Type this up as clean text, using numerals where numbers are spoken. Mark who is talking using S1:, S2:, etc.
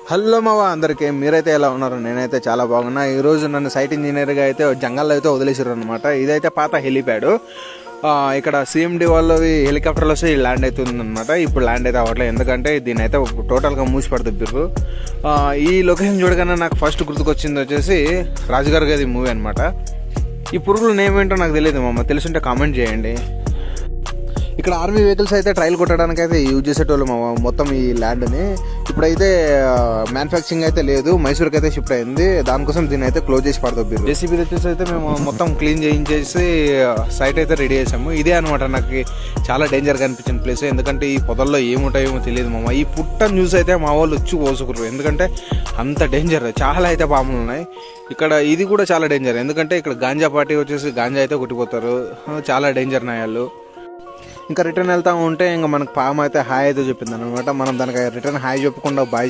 S1: Hello మావా అందరికీ, మీరైతే ఎలా ఉన్నారు? నేనైతే చాలా బాగున్నా. ఈరోజు నన్ను సైట్ ఇంజనీర్గా అయితే జంగల్లో అయితే వదిలేసారు అనమాట. ఇదైతే పాత హెలిప్యాడ్. ఇక్కడ సిఎండి వాళ్ళవి హెలికాప్టర్లు వస్తే ల్యాండ్ అవుతుంది అనమాట. ఇప్పుడు ల్యాండ్ అయితే అవ్వట్లేదు, ఎందుకంటే దీన్ని అయితే టోటల్గా మూసి పడుతున్నారు. ఈ లొకేషన్ చూడగానే నాకు ఫస్ట్ గుర్తుకొచ్చింది వచ్చేసి రాజుగారి గది మూవీ అనమాట. ఈ పురుగులు నేమ్ ఏంటో నాకు తెలియదు మామ, తెలుసుంటే కామెంట్ చేయండి. ఇక్కడ ఆర్మీ వెహికల్స్ అయితే ట్రయల్ కొట్టడానికి అయితే యూజ్ చేసేటోళ్ళు మొత్తం ఈ ల్యాండ్ని. ఇప్పుడైతే మ్యానుఫ్యాక్చరింగ్ అయితే లేదు, మైసూర్కి అయితే షిఫ్ట్ అయింది. దానికోసం దీన్ని అయితే క్లోజ్ చేసి పడుతుంది. జేసీబీ తెచ్చేసి అయితే మేము మొత్తం క్లీన్ చేయించేసి సైట్ అయితే రెడీ చేసాము. ఇదే అనమాట నాకు చాలా డేంజర్గా అనిపించిన ప్లేస్, ఎందుకంటే ఈ పొదల్లో ఏముంటాయేమో తెలియదు మామ. ఈ పుట్ట న్యూస్ అయితే మా వాళ్ళు వచ్చి పోసుకుర్రు, ఎందుకంటే అంత డేంజర్. చాలా అయితే పాములు ఉన్నాయి ఇక్కడ. ఇది కూడా చాలా డేంజర్, ఎందుకంటే ఇక్కడ గాంజా పార్టీ వచ్చేసి గాంజా అయితే కొట్టిపోతారు. చాలా డేంజర్ నాయాలు. ఇంకా రిటర్న్ వెళ్తా ఉంటే ఇంకా మనకు పాము అయితే హాయ్ అయితే చెప్పింది అనమాట. మనం దానికి రిటర్న్ హాయ్ చెప్పకుండా బాయ్